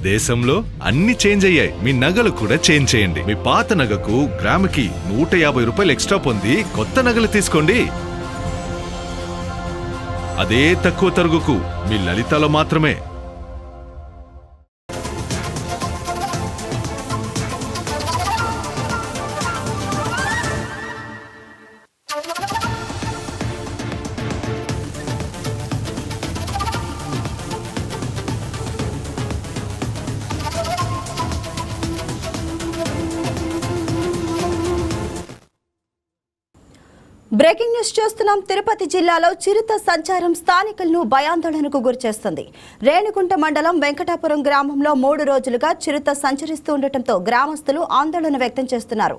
దేశంలో అన్ని చేంజ్ అయ్యాయి, మీ నగలు కూడా చేంజ్ చేయండి. మీ పాత నగకు గ్రాముకి 150 రూపాయలు ఎక్స్ట్రా పొంది కొత్త నగలు తీసుకోండి. అదే తక్కువ తరుగుకు మీ లలితలో మాత్రమే. బ్రేకింగ్ న్యూస్ చూస్తున్నాం. తిరుపతి జిల్లాలో చిరుత సంచారం స్థానికులను భయాందోళనకు గురిచేస్తుంది. రేణిగుంట మండలం వెంకటాపురం గ్రామంలో 3 రోజులుగా చిరుత సంచరిస్తూ ఉండటంతో గ్రామస్తులు ఆందోళన వ్యక్తం చేస్తున్నారు.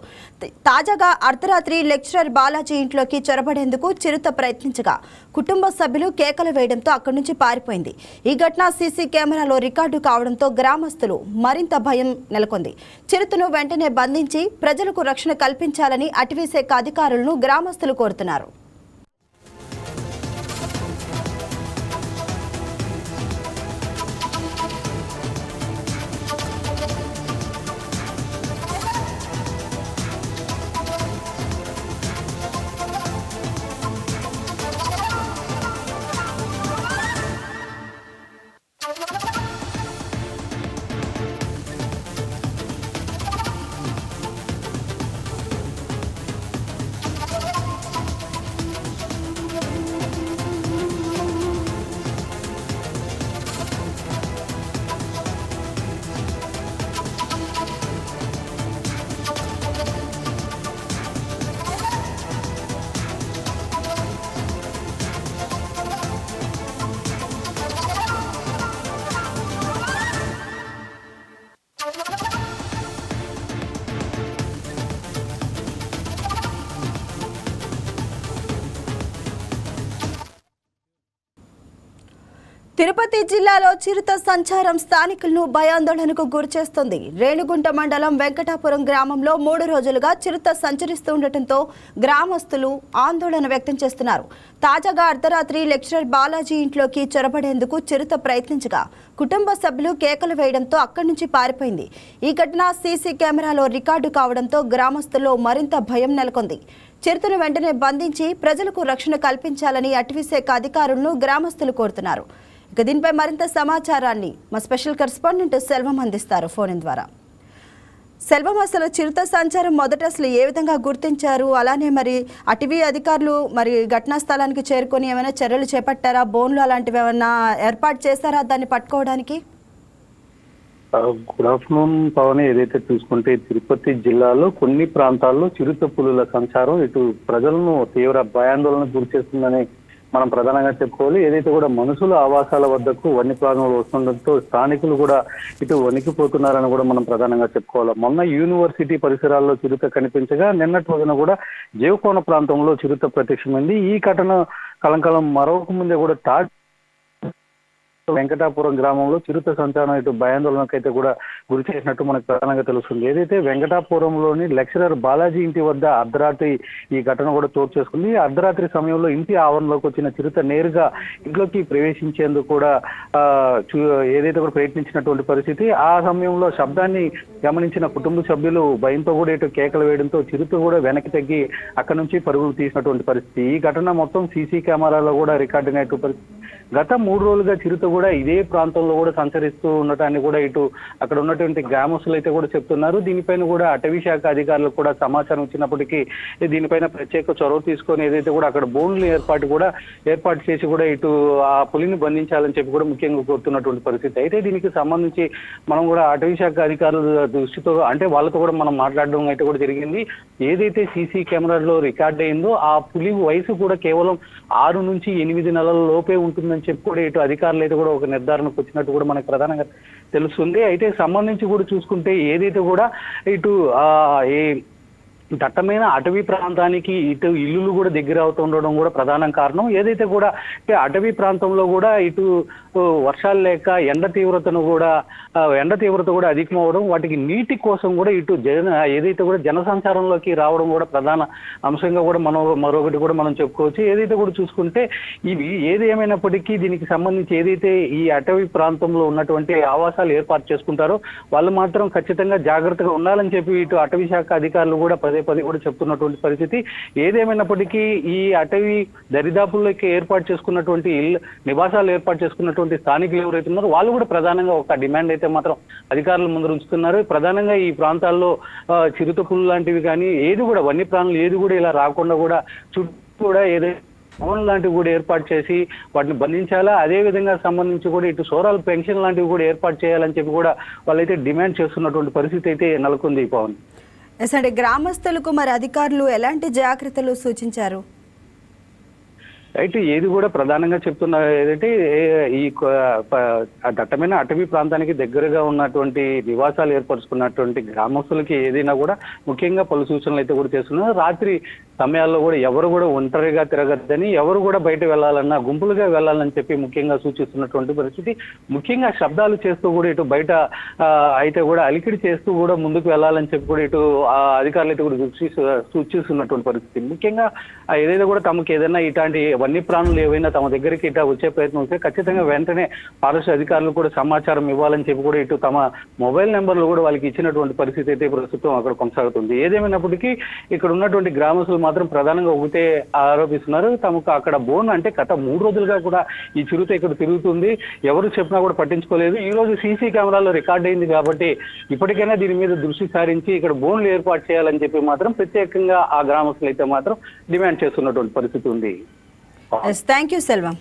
తాజాగా అర్ధరాత్రి లెక్చరర్ బాలాజీ ఇంట్లోకి చొరబడేందుకు చిరుత ప్రయత్నించగా కుటుంబ సభ్యులు కేకలు వేయడంతో అక్కడి నుంచి పారిపోయింది. ఈ ఘటన సీసీ కెమెరాలో రికార్డు కావడంతో గ్రామస్తులు మరింత భయం నెలకొంది. చిరుతను వెంటనే బంధించి ప్రజలకు రక్షణ కల్పించాలని అటవీశాఖ అధికారులను గ్రామస్తులు కోరుతున్నారు. తిరుపతి జిల్లాలో చిరుత సంచారం స్థానికులను భయాందోళనకు గురిచేస్తుంది. రేణిగుంట మండలం వెంకటాపురం గ్రామంలో 3 రోజులుగా చిరుత సంచరిస్తూ ఉండటంతో గ్రామస్తులు ఆందోళన వ్యక్తం చేస్తున్నారు. తాజాగా అర్ధరాత్రి లెక్చరర్ బాలాజీ ఇంట్లోకి చొరబడేందుకు చిరుత ప్రయత్నించగా కుటుంబ సభ్యులు కేకలు వేయడంతో అక్కడి నుంచి పారిపోయింది. ఈ ఘటన సీసీ కెమెరాలో రికార్డు కావడంతో గ్రామస్తుల్లో మరింత భయం నెలకొంది. చిరుతను వెంటనే బంధించి ప్రజలకు రక్షణ కల్పించాలని అటవీశాఖ అధికారులను గ్రామస్తులు కోరుతున్నారు. ఇక దీనిపై మరింత సమాచారాన్ని మా స్పెషల్ కరెస్పాండెంట్ సెల్వం అందిస్తారు ఫోన్ ద్వారా. సెల్వం, అసలు చిరుత సంచారం మొదట అసలు ఏ విధంగా గుర్తించారు? అలానే మరి అటవీ అధికారులు మరి ఘటనా స్థలానికి చేరుకొని ఏమైనా చర్యలు చేపట్టారా? బోన్లు అలాంటివి ఏమైనా ఏర్పాటు చేశారా దాన్ని పట్టుకోవడానికి? Good afternoon Pavan. ఏదైతే చూసుకుంటే తిరుపతి జిల్లాలో కొన్ని ప్రాంతాల్లో చిరుత పులుల సంచారం ఇటు ప్రజలను తీవ్ర భయాందోళనకు గురి చేస్తుందని మనం ప్రధానంగా చెప్పుకోవాలి. ఏదైతే కూడా మనుషుల ఆవాసాల వద్దకు వన్యప్రాణులు వస్తుండటంతో స్థానికులు కూడా ఇటు వణికిపోతున్నారని కూడా మనం ప్రధానంగా చెప్పుకోవాలి. మొన్న యూనివర్సిటీ పరిసరాల్లో చిరుత కనిపించగా నిన్నటి రోజున కూడా జీవకోన ప్రాంతంలో చిరుత ప్రత్యక్షమైంది. ఈ ఘటన కలంకాలం మరొక ముందే కూడా వెంకటాపురం గ్రామంలో చిరుత సంచారం ఇటు భయాందోళనకైతే కూడా గురి చేసినట్టు మనకు ప్రధానంగా తెలుస్తుంది. ఏదైతే వెంకటాపురంలోని లెక్చరర్ బాలాజీ ఇంటి వద్ద అర్ధరాత్రి ఈ ఘటన కూడా చోటు చేసుకుంది. అర్ధరాత్రి సమయంలో ఇంటి ఆవరణలోకి వచ్చిన చిరుత నేరుగా ఇంట్లోకి ప్రవేశించేందుకు కూడా ఏదైతే కూడా ప్రయత్నించినటువంటి పరిస్థితి. ఆ సమయంలో శబ్దాన్ని గమనించిన కుటుంబ సభ్యులు భయంతో కూడా ఇటు కేకలు వేయడంతో చిరుత కూడా వెనక్కి తగ్గి అక్కడి నుంచి పరుగులు తీసినటువంటి పరిస్థితి. ఈ ఘటన మొత్తం సీసీ కెమెరాలో కూడా రికార్డు అయినట్టు పరిస్థితి. గత 3 రోజులుగా చిరుత కూడా ఇదే ప్రాంతంలో కూడా సంచరిస్తూ ఉండటాన్ని కూడా ఇటు అక్కడ ఉన్నటువంటి గ్రామస్తులు అయితే కూడా చెప్తున్నారు. దీనిపైన కూడా అటవీ శాఖ అధికారులకు కూడా సమాచారం ఇచ్చినప్పటికీ దీనిపైన ప్రత్యేక చొరవ తీసుకొని ఏదైతే కూడా అక్కడ బోన్లు ఏర్పాటు చేసి కూడా ఇటు ఆ పులిని బంధించాలని చెప్పి కూడా ముఖ్యంగా కోరుతున్నటువంటి పరిస్థితి. అయితే దీనికి సంబంధించి మనం కూడా అటవీ శాఖ అధికారుల దృష్టితో అంటే వాళ్ళతో కూడా మనం మాట్లాడడం అయితే కూడా జరిగింది. ఏదైతే సీసీ కెమెరాలో రికార్డ్ అయిందో ఆ పులి వయసు కూడా కేవలం 6 నుంచి 8 నెలల లోపే ఉంటుందని చెప్పి కూడా ఇటు అధికారులు అయితే కూడా ఒక నిర్ధారణకు వచ్చినట్టు కూడా మనకు ప్రధానంగా తెలుస్తుంది. అయితే సంబంధించి కూడా చూసుకుంటే ఏదైతే కూడా ఇటు దట్టమైన అటవీ ప్రాంతానికి ఇటు ఇల్లులు కూడా దగ్గర అవుతుండడం కూడా ప్రధాన కారణం. ఏదైతే కూడా అంటే అటవీ ప్రాంతంలో కూడా ఇటు వర్షాలు లేక ఎండ తీవ్రత కూడా అధికమవడం, వాటికి నీటి కోసం కూడా ఇటు ఏదైతే కూడా జనసంచారంలోకి రావడం కూడా ప్రధాన అంశంగా కూడా మరొకటి కూడా మనం చెప్పుకోవచ్చు. ఏదైతే కూడా చూసుకుంటే ఇవి ఏది ఏమైనప్పటికీ దీనికి సంబంధించి ఏదైతే ఈ అటవీ ప్రాంతంలో ఉన్నటువంటి ఆవాసాలు ఏర్పాటు చేసుకుంటారో వాళ్ళు మాత్రం ఖచ్చితంగా జాగ్రత్తగా ఉండాలని చెప్పి ఇటు అటవీ శాఖ అధికారులు కూడా పదే కూడా చెప్తున్నటువంటి పరిస్థితి. ఏదేమైనప్పటికీ ఈ అటవీ దరిదాపుల్లోకి ఏర్పాటు చేసుకున్నటువంటి నివాసాలు ఏర్పాటు చేసుకున్నటువంటి స్థానికులు ఎవరైతే ఉన్నారో వాళ్ళు కూడా ప్రధానంగా ఒక డిమాండ్ అయితే మాత్రం అధికారుల ముందు ఉంచుతున్నారు. ప్రధానంగా ఈ ప్రాంతాల్లో చిరుతపులు లాంటివి కానీ ఏది కూడా వన్యప్రాణులు ఏది కూడా ఇలా రాకుండా కూడా చుట్టూ కూడా ఏదైతే భవన్ లాంటివి కూడా ఏర్పాటు చేసి వాటిని బంధించాలా, అదే విధంగా సంబంధించి కూడా ఇటు సోరాల్ పెన్షన్ లాంటివి కూడా ఏర్పాటు చేయాలని చెప్పి కూడా వాళ్ళైతే డిమాండ్ చేస్తున్నటువంటి పరిస్థితి అయితే నెలకొంది. పవన్, ఎస్ అండి, గ్రామస్తులకు మరి అధికారులు ఎలాంటి జాగ్రత్తలు సూచించారు? అయితే ఏది కూడా ప్రధానంగా చెప్తున్నా ఏదంటే ఈ దట్టమైన అటవీ ప్రాంతానికి దగ్గరగా ఉన్నటువంటి నివాసాలు ఏర్పరచుకున్నటువంటి గ్రామస్తులకి ఏదైనా కూడా ముఖ్యంగా పలు సూచనలు అయితే కూడా చేస్తున్నారు. రాత్రి సమయాల్లో కూడా ఎవరు కూడా ఒంటరిగా తిరగద్దని, ఎవరు కూడా బయట వెళ్ళాలన్నా గుంపులుగా వెళ్ళాలని చెప్పి ముఖ్యంగా సూచిస్తున్నటువంటి పరిస్థితి. ముఖ్యంగా శబ్దాలు చేస్తూ కూడా ఇటు బయట అయితే కూడా అలికిడి చేస్తూ కూడా ముందుకు వెళ్ళాలని చెప్పి కూడా ఇటు అధికారులు అయితే కూడా సూచిస్తున్నటువంటి పరిస్థితి. ముఖ్యంగా ఏదైతే కూడా తమకు ఏదైనా ఇట్లాంటి వన్యప్రాణులు ఏవైనా తమ దగ్గరికి ఇట్లా వచ్చే ప్రయత్నం వస్తే ఖచ్చితంగా వెంటనే ఫారెస్ట్ అధికారులు కూడా సమాచారం ఇవ్వాలని చెప్పి కూడా ఇటు తమ మొబైల్ నెంబర్లు కూడా వాళ్ళకి ఇచ్చినటువంటి పరిస్థితి అయితే ప్రస్తుతం అక్కడ కొనసాగుతుంది. ఏదేమైనప్పటికీ ఇక్కడ ఉన్నటువంటి గ్రామస్తులు మాత్రం ప్రధానంగా ఒకటే ఆరోపిస్తున్నారు, తమకు అక్కడ బోన్ అంటే గత 3 రోజులుగా కూడా ఈ చిరుత ఇక్కడ తిరుగుతుంది, ఎవరు చెప్పినా కూడా పట్టించుకోలేదు. ఈ రోజు సీసీ కెమెరాలో రికార్డ్ అయింది కాబట్టి ఇప్పటికైనా దీని మీద దృష్టి సారించి ఇక్కడ బోన్లు ఏర్పాటు చేయాలని చెప్పి మాత్రం ప్రత్యేకంగా ఆ గ్రామస్తులు అయితే మాత్రం డిమాండ్ చేస్తున్నటువంటి పరిస్థితి ఉంది. Thank you Selvam.